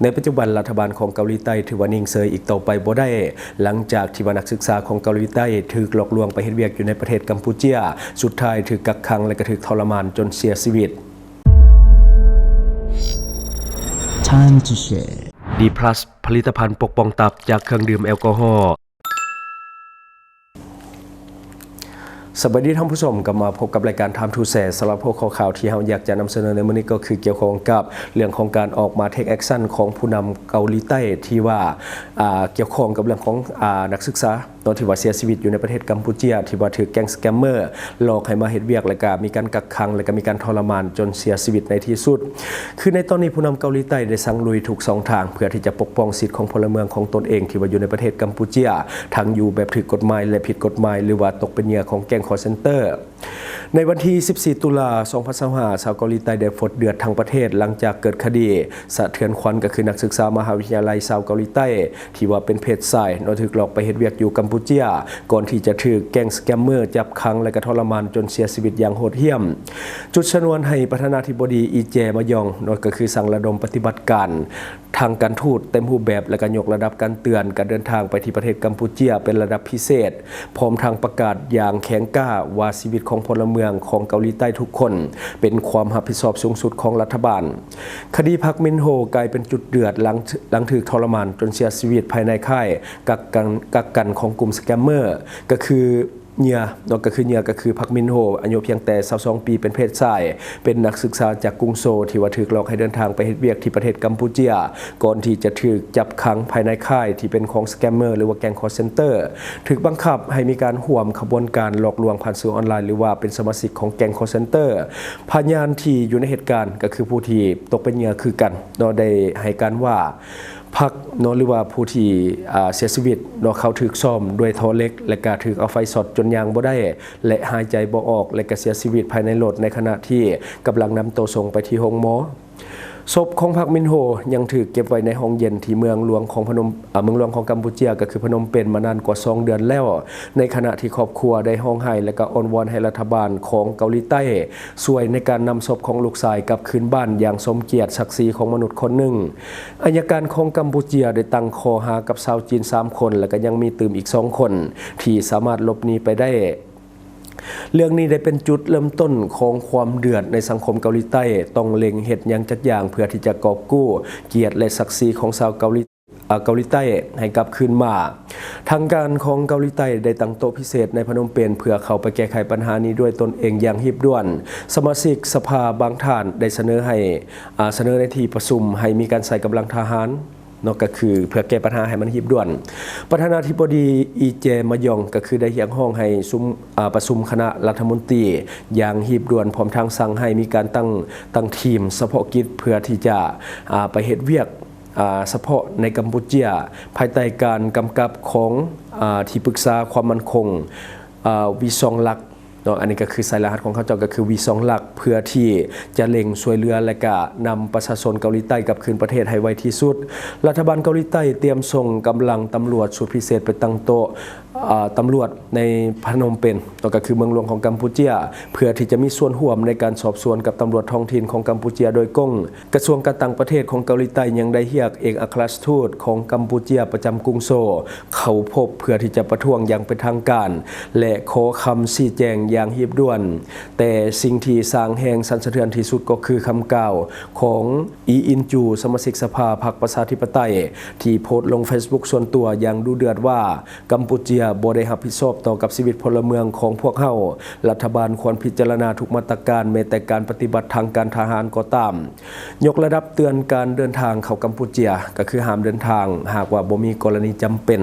ในปัจจุบันรัฐบาลของเกาหลีใต้ถือว่านิ่งเฉยอีกต่อไปบ่ได้หลังจากที่นักศึกษาของเกาหลีใต้ถูกหลอกลวงไปเฮ็ดเวียกอยู่ในประเทศกัมพูชาสุดท้ายถูกกักขังและก็ถูกทรมานจนเสียชีวิต Time to share D+ ผลิตภัณฑ์ปกป้องตับจากเครื่องดื่มแอลกอฮอล์สวัสดีท่านผู้ชมกลับมาพบกับรายการ Time to Share สำหรับพวกข่าวที่เราอยากจะนำเสนอในมื้อนี้ก็คือเกี่ยวข้องกับเรื่องของการออกมาเทคแอคชั่นของผู้นำเกาหลีใต้ที่ว่าเกี่ยวข้องกับเรื่องของนักศึกษาตอนที่ว่าเสียชีวิตอยู่ในประเทศกัมพูชาที่ว่าถูกแก๊งสแกมเมอร์หลอกให้มาเฮ็ดเวียกแล้วก็มีการกักขังแล้วก็มีการทรมานจนเสียชีวิตในที่สุดคือในตอนนี้ผู้นำเกาหลีใต้ได้สั่งลุยทุก2ทางเพื่อที่จะปกป้องสิทธิของพลเมืองของตนเองที่ว่าอยู่ในประเทศกัมพูชาทั้งอยู่แบบถูกกฎหมายและผิดกฎหมายหรือว่าตกเป็นเหยื่อของแก๊งคอลเซ็นเตอร์ในวันที่ 14 ตุลาคม 2025 ชาวเกาหลีใต้ได้ฝดเดือดทั้งประเทศหลังจากเกิดคดีสะเทือนขวัญก็คือนักศึกษามหาวิทยาลัยชาวเกาหลีใต้ที่ว่าเป็นเพศชายถูกหลอกไปเฮ็ดเวียกอยู่กัมพูชาก่อนที่จะถูกแก๊งสแกมเมอร์จับขังและก็ทรมานจนเสียชีวิตอย่างโหดเหี้ยมจุดชนวนให้ประธานาธิบดีอีเจมยองก็คือสั่งระดมปฏิบัติการทางการทูตเต็มรูปแบบและก็ยกระดับการเตือนการเดินทางไปที่ประเทศกัมพูชาเป็นระดับพิเศษพร้อมทางประกาศอย่างแข็งกล้าว่าชีวิตของพลเมืองของเกาหลีใต้ทุกคนเป็นความรับผิดชอบสูงสุดของรัฐบาลคดีพักมินโฮกลายเป็นจุดเดือดหลังถูกทรมานจนเสียชีวิตภายในค่ายกักกันของกลุ่มสแกมเมอร์ก็คือเหยื่อก็คือพักมินโฮอายุเพียงแต่22ปีเป็นเพศชายเป็นนักศึกษาจากกรุงโซลที่ว่าถูกหลอกให้เดินทางไปเฮ็ดเวียกที่ประเทศกัมพูชาก่อนที่จะถูกจับขังภายในค่ายที่เป็นของสแกมเมอร์หรือว่าแก๊งคอลเซ็นเตอร์ถูกบังคับให้มีการร่วมขบวนการหลอกลวงผ่านสื่อออนไลน์หรือว่าเป็นสมาชิกของแก๊งคอลเซ็นเตอร์พยานที่อยู่ในเหตุการณ์ก็คือผู้ที่ตกเป็นเหยื่อคือกันได้ให้การว่าพักหรือว่าผู้ที่เสียชีวิตเขาถูกซ่อมด้วยท่อเหล็กและก็ถูกเอาไฟสอดจนยางบ่ได้และหายใจบ่ออกและก็เสียชีวิตภายในรถในขณะที่กำลังนำตัวส่งไปที่โรงหมอศพของพักมินโฮยังถูกเก็บไว้ในห้องเย็นที่เมืองหลวงของกัมพูชาก็คือพนมเปญมานานกว่า2 เดือนแล้วในขณะที่ครอบครัวได้ร้องไห้และก็อ้อนวอนให้รัฐบาลของเกาหลีใต้ช่วยในการนำศพของลูกชายกลับคืนบ้านอย่างสมเกียรติศักดิ์ศรีของมนุษย์คนหนึ่งอัยการของกัมพูชาได้ตั้งข้อหากับชาวจีน3 คนและก็ยังมีตื่มอีก2 คนที่สามารถหลบหนีไปได้เรื่องนี้ได้เป็นจุดเริ่มต้นของความเดือดในสังคมเกาหลีใต้ต้องเล็งเฮ็ดหยังจักอย่างเพื่อที่จะกอบกู้เกียรติและศักดิ์ศรีของชาวเกาหลีใต้ให้กลับคืนมาทางการของเกาหลีใต้ได้ตั้งโต๊ะพิเศษในพนมเปญเพื่อเข้าไปแก้ไขปัญหานี้ด้วยตนเองอย่างรีบด่วนสมาชิกสภาบางท่านได้เสนอในที่ประชุมให้มีการใส่กำลังทหารก็คือเพื่อแก้ปัญหาให้มันรีบด่วนประธานาธิบดีอีเจมยองก็คือได้เรียกร้องให้ประชุมคณะรัฐมนตรีอย่างรีบด่วนพร้อมทางสั่งให้มีการตั้งทีมเฉพาะกิจเพื่อที่จะไปเฮ็ดเวียกเฉพาะในกัมพูชาภายใต้การกำกับของที่ปรึกษาความมั่นคงวีซองลักอันนี้ก็คือสายรหัสของเขาเจ้าก็คือวีซองลักเพื่อที่จะเล็งช่วยเหลือและก็นำประชาชนเกาหลีใต้กลับคืนประเทศให้ไวที่สุดรัฐบาลเกาหลีใต้เตรียมส่งกำลังตำรวจชุดพิเศษไปตั้งโต๊ะตำรวจในพนมเปญก็คือเมืองหลวงของกัมพูชาเพื่อที่จะมีส่วนร่วมในการสอบสวนกับตำรวจท้องถิ่นของกัมพูชาโดยกงกระทรวงการต่างประเทศของเกาหลีใต้ยังได้เรียกเอกอัครราชทูตของกัมพูชาประจำกรุงโซลเข้าพบเพื่อที่จะประท้วงอย่างเป็นทางการและขอคำชี้แจงอย่างรีบด่วนแต่สิ่งที่สร้างแห่งสั่นสะเทือนที่สุดก็คือคำกล่าวของอีอินจูสมาชิกสภาพรรคประชาธิปไตยที่โพสต์ลง Facebook ส่วนตัวอย่างดุเดือดว่ากัมพูชาบ่ได้รับผิดชอบต่อกับชีวิตพลเมืองของพวกเฮารัฐบาลควรพิจารณาทุกมาตรการแม้แต่การปฏิบัติทางการทหารก็ตามยกระดับเตือนการเดินทางเข้ากัมพูชาก็คือห้ามเดินทางหากว่าบ่มีกรณีจำเป็น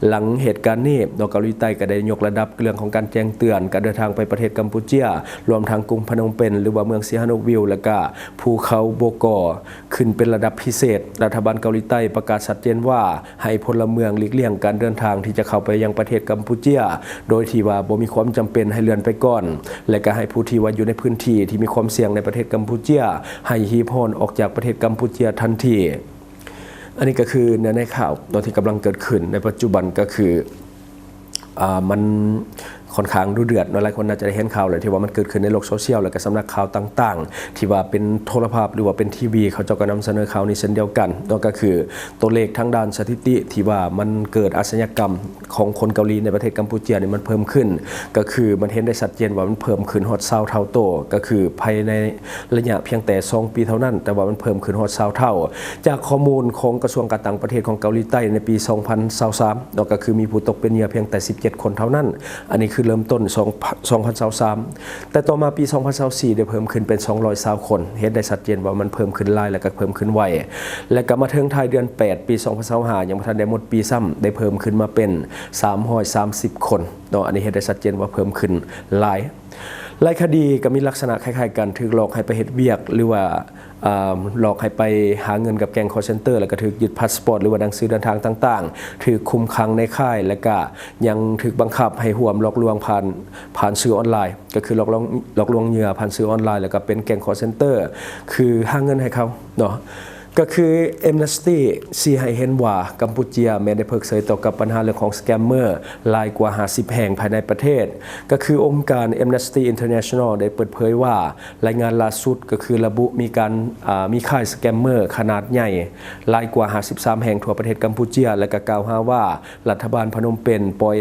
หลังเหตุการณ์นี้เกาหลีใต้ก็ได้ยกระดับเรื่องของการแจ้งเตือนการเดินทางไปประเทศกัมพูชารวมทั้งกรุงพนมเปญหรือว่าเมืองซีฮานกวิลและก็ภูเขาโบกอขึ้นเป็นระดับพิเศษรัฐบาลเกาหลีใต้ประกาศชัดเจนว่าให้พลเมืองหลีกเลี่ยงการเดินทางที่จะเข้าไปยังประเทศกัมพูชาโดยที่ว่าบ่มีความจำเป็นให้เลื่อนไปก่อนและก็ให้ผู้ที่ว่าอยู่ในพื้นที่ที่มีความเสี่ยงในประเทศกัมพูชาให้ฮีพอนออกจากประเทศกัมพูชาทันทีอันนี้ก็คือเนื้อในข่าวตอนที่กำลังเกิดขึ้นในปัจจุบันก็คือมัน ค่อนข้างดุเดือดหลายคนน่าจะได้เห็นข่าวเลยที่ว่ามันเกิดขึ้นในโลกโซเชียลและก็สำนักข่าวต่างๆที่ว่าเป็นโทรภาพหรือว่าเป็นทีวีเขาเจ้าก็นำเสนอข่าวนี้เช่นเดียวกันนั่นก็คือตัวเลขทางด้านสถิติที่ว่ามันเกิดอาชญากรรมของคนเกาหลีในประเทศกัมพูชานี่มันเพิ่มขึ้นก็คือมันเห็นได้ชัดเจนว่ามันเพิ่มขึ้นฮอด20เท่าโตก็คือภายในระยะเพียงแต่2ปีเท่านั้นแต่ว่ามันเพิ่มขึ้นฮอด20เท่าจากข้อมูลของกระทรวงการต่างประเทศของเกาหลีใต้ในปี2023นั่นก็คือมีผู้ตกเป็นเหยื่อเพียงแต่17คนเท่านั้นอันนี้คือเริ่มต้น2023แต่ต่อมาปี2024ได้เพิ่มขึ้นเป็น220คนเห็นได้ชัดเจนว่ามันเพิ่มขึ้นหลายและก็เพิ่มขึ้นไวและก็มาถึงท้ายเดือน8ปี2025ยังบ่ทันได้หมดปีซ้ำได้เพิ่มขึ้นมาเป็น330คนเนาะอันนี้เห็นได้ชัดเจนว่าเพิ่มขึ้นหลายคดีก็มีลักษณะคล้ายๆกันถูกหลอกให้ไปเฮ็ดเวียกหรือว่าหลอกให้ไปหาเงินกับแก๊งคอลเซ็นเตอร์แล้วก็ถูกยึดพาสปอร์ตหรือว่าหนังสือเดินทางต่างๆถูกคุมขังในค่ายแล้วก็ยังถูกบังคับให้ร่วมหลอกลวงผ่านสื่อออนไลน์ก็คือหลอกลวงเหยื่อผ่านสื่อออนไลน์แล้วก็เป็นแก๊งคอลเซ็นเตอร์คือหาเงินให้เขาเนาะก็คือ Amnesty ชี้ให้เห็นว่ากัมพูชาแม้ได้เพิกเฉยต่อกับปัญหาเรื่องของสแกมเมอร์หลายกว่า50แห่งภายในประเทศก็คือองค์การ Amnesty International ได้เปิดเผยว่ารายงานล่าสุดก็คือระบุมีค่ายสแกมเมอร์ขนาดใหญ่หลายกว่า53แห่งทั่วประเทศกัมพูชาและก็กล่าวหาว่ารัฐบาลพนมเปญปล่อย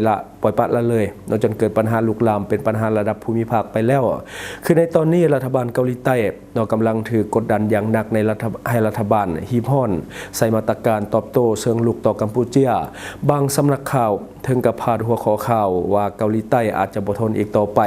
ปละละเลยจนเกิดปัญหาลุกลามเป็นปัญหาระดับภูมิภาคไปแล้วคือในตอนนี้รัฐบาลเกาหลีใต้กำลังถือกดดันอย่างหนักให้รัฐบาลฮีพอนใส่มาตรการตอบโต้เชิงลุกต่อกัมพูชาบางสำนักข่าวถึงกับพาดหัวข้อข่าวว่าเกาหลีใต้อาจจะบ่ทนอีกต่อไป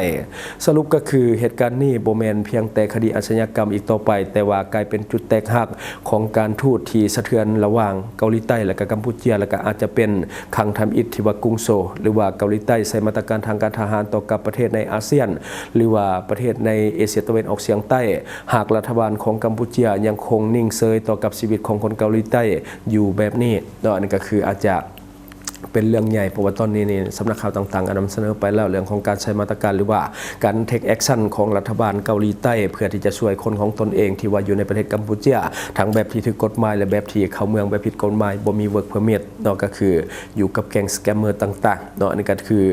สรุปก็คือเหตุการณ์นี้บ่แม่นเพียงแต่คดีอาชญากรรมอีกต่อไปแต่ว่ากลายเป็นจุดแตกหักของการทูตที่สะเทือนระหว่างเกาหลีใต้และก็กัมพูชาและก็อาจจะเป็นขังทำอิฐที่ว่ากรุงโซลหรือว่าเกาหลีใต้ใส่มาตรการทางการทหารต่อกับประเทศในอาเซียนหรือว่าประเทศในเอเชียตะวันออกเฉียงใต้หากรัฐบาลของกัมพูชายังคงนิ่งเฉยต่อกับชีวิตของคนเกาหลีใต้อยู่แบบนี้อันนี้ก็คืออาจจะเป็นเรื่องใหญ่เพราะว่าตอนนี้นี่สำนักข่าวต่างๆนำเสนอไปแล้วเรื่องของการใช้มาตรการหรือว่าการเทคแอคชั่นของรัฐบาลเกาหลีใต้เพื่อที่จะช่วยคนของตนเองที่ว่าอยู่ในประเทศกัมพูชาทั้งแบบที่ถูกกฎหมายและแบบที่เข้าเมืองแบบผิดกฎหมายบ่มีเวิร์กเพอร์มิทก็คืออยู่กับแก๊งสแกมเมอร์ต่างๆอันนี้ก็คือ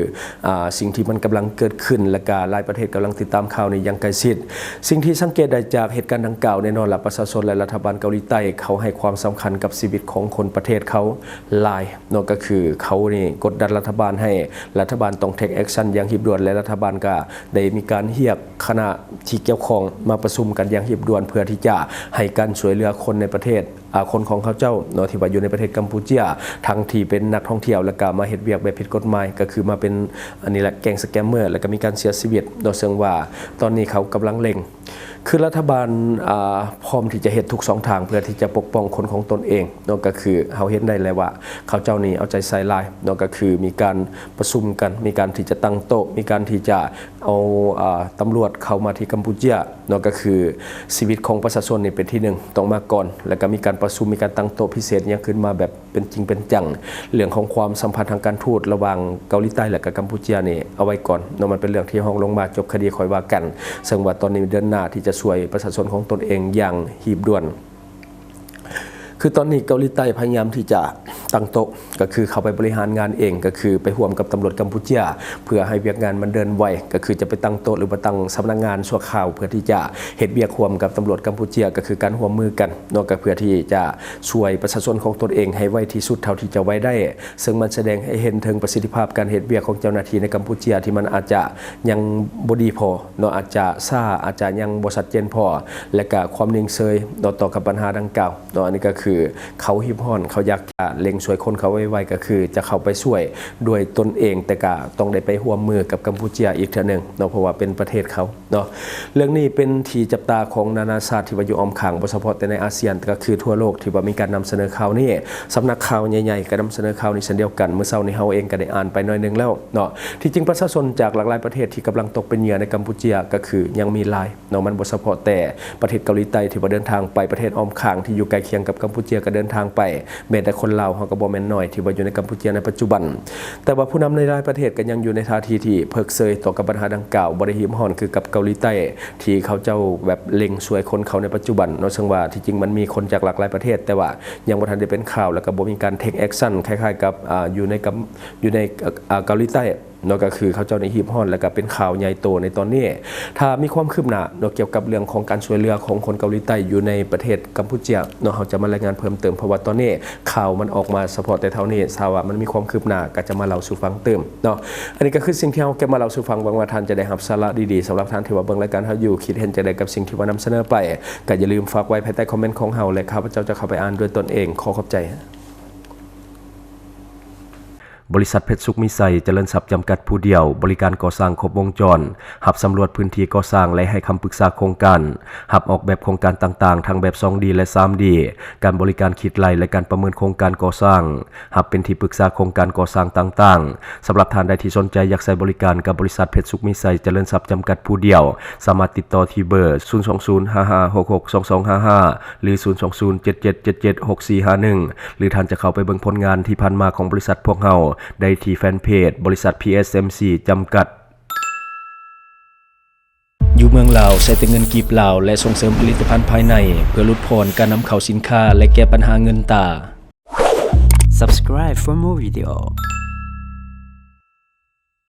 สิ่งที่มันกำลังเกิดขึ้นและก็หลายประเทศกำลังติดตามข่าวนี้อย่างใกล้ชิดสิ่งที่สังเกตได้จากเหตุการณ์ดังกล่าวแน่นอนละประชาชนและรัฐบาลเกาหลีใต้เขาให้ความสำคัญกับชีวิตของคนประเทศเขาหลายก็คือเขานี่กดดันรัฐบาลให้รัฐบาลต้องเทคแอคชั่นอย่างหีบด่วนและรัฐบาลก็ได้มีการเรียกคณะที่เกี่ยวข้องมาประชุมกันอย่างหีบด่วนเพื่อที่จะให้การช่วยเหลือคนในประเทศคนของเขาเจ้าที่ว่าอยู่ในประเทศกัมพูชาทั้งที่เป็นนักท่องเที่ยวและก็มาเฮ็ดเวียกแบบผิดกฎหมายก็คือมาเป็นอันนี้แหละแก๊งสแกมเมอร์แล้วก็มีการเสียชีวิตโดยเชิงว่าตอนนี้เขากำลังเล็งคือรัฐบาลพร้อมที่จะเฮ็ดทุก2ทางเพื่อที่จะปกป้องคนของตนเองก็คือเขาเห็นได้เลยว่าเขาเจ้านี้เอาใจใส่หลายก็คือมีการประชุมกันมีการที่จะตั้งโต๊ะมีการที่จะเอาตำรวจเข้ามาที่กัมพูชาก็คือชีวิตของประชาชนนี่เป็นที่หนึ่งต้องมาก่อนแล้วก็มีการประชุมมีการตั้งโต๊ะพิเศษเนี่ยขึ้นมาแบบเป็นจริงเป็นจังเรื่องของความสัมพันธ์ทางการทูตระหว่างเกาหลีใต้และก็กัมพูชานี่เอาไว้ก่อนมันเป็นเรื่องที่ห้องลงมาจบคดีค่อยว่ากันซึ่งว่าตอนนี้เดินหน้าที่จะช่วยประชาชนของตนเองอย่างหีบด่วนคือตอนนี้เกาหลีใต้พยายามที่จะตั้งโต๊ะก็คือเข้าไปบริหารงานเองก็คือไปร่วมกับตำรวจกัมพูชาเพื่อให้เวียกงานมันเดินไวก็คือจะไปตั้งโต๊ะหรือว่าตั้งสำนักงานชั่วคราวเพื่อที่จะเฮ็ดเวียกร่วมกับตำรวจกัมพูชาก็คือการร่วมมือกันก็เพื่อที่จะช่วยประชาชนของตนเองให้ไวที่สุดเท่าที่จะไว้ได้ซึ่งมันแสดงให้เห็นถึงประสิทธิภาพการเฮ็ดเวียกของเจ้าหน้าที่ในกัมพูชาที่มันอาจจะยังบ่ดีพออาจจะช้าอาจจะยังบ่ชัดเจนพอและก็ความนิ่งเฉยต่อกับปัญหาดังกล่าวอันนี้ก็คือเขาฮิพอนเขาอยากจะเล็งช่วยคนเขาไวๆก็คือจะเข้าไปช่วยด้วยตนเองแต่ก็ต้องได้ไปร่วมมือกับกัมพูชาอีกเท่านึงเพราะว่าเป็นประเทศเขาเรื่องนี้เป็นที่จับตาของนานาชาติที่ว่าอยู่อ้อมข้างบ่เฉพาะแต่ในอาเซียนก็คือทั่วโลกที่ว่ามีการนำเสนอข่าวนี้สำนักข่าวใหญ่ๆก็นำเสนอข่าวนี้เช่นเดียวกันเมื่อเช้านี้เฮาเองก็ได้อ่านไปหน่อยนึงแล้วที่จริงประชาชนจากหลากหลายประเทศที่กำลังตกเป็นเหยื่อในกัมพูชาก็คือยังมีหลายมันบ่เฉพาะแต่ประเทศเกาหลีใต้ที่ว่าเดินทางไปประเทศอ้อมข้างที่อยู่ใกล้เคียงกับกัมพูชาก็เดินทางไปแม้แต่คนลาวเขาก็บ่แม่นน้อยที่ว่าอยู่ในกัมพูชาในปัจจุบันแต่ว่าผู้นำในหลายประเทศก็ยังอยู่ในท่าทีที่เพิกเฉยต่อกับปัญหาดังกล่าวบ่ได้หิมห่อนคือกับเกาหลีใต้ที่เขาเจ้าแบบเล็งช่วยคนเขาในปัจจุบันซึ่งว่าที่จริงมันมีคนจากหลากหลายประเทศแต่ว่ายังบ่ทันได้เป็นข่าวแล้วก็บ่มีการเทคแอคชั่นคล้ายๆกับอยู่ในเกาหลีใต้ เนาะก็คือเขาเจ้าในฮีบฮอนแล้วก็เป็นข่าวใหญ่โตในตอนนี้ถ้ามีความคืบหน้าเนาะเกี่ยวกับเรื่องของการช่วยเหลือของคนเกาหลีใต้อยู่ในประเทศกัมพูชาเนาะเขาจะมารายงานเพิ่มเติมเพราะว่าตอนนี้ข่าวมันออกมาเฉพาะแต่เท่านี้ทราบว่ามันมีความคืบหน้าก็จะมาเล่าสู่ฟังเติมเนาะอันนี้ก็คือสิ่งที่เราเก็บมาเล่าสู่ฟังหวังว่าท่านจะได้รับสาระดีๆสำหรับท่านที่ว่าเบิ่งรายการเราอยู่คิดเห็นจะได้กับสิ่งที่ว่านำเสนอไปก็อย่าลืมฝากไว้ภายใต้คอมเมนต์ของเราและข้าพเจ้าจะเข้าไปอ่านด้วยตนเองขอขอบใจบริษัทเพชรสุขมิไซเจริญทรัพย์จำกัดผู้เดียวบริการก่อสร้างครบวงจรหับสำรวจพื้นที่ก่อสร้างและให้คำปรึกษาโครงการหับออกแบบโครงการต่างๆทั้งแบบ 2D และ 3D การบริการคิดไล่และการประเมินโครงการก่อสร้างหับเป็นที่ปรึกษาโครงการก่อสร้างต่างๆสำหรับท่านใดที่สนใจอยากใช้บริการกับบริษัทเพชรสุขมิไซเจริญทรัพย์จำกัดผู้เดียวสามารถติดต่อที่เบอร์ 02055662255 หรือ 02077776451 หรือท่านจะเข้าไปเบิ่งผลงานที่ผ่านมาของบริษัทพวกเราได้ที่แฟนเพจบริษัท PSMC จำกัดอยู่เมืองลาวใช้แต่เงินกีบลาวและส่งเสริมผลิตภัณฑ์ภายในเพื่อลดพรการนำเข้าสินค้าและแก้ปัญหาเงินตา Subscribe for more video.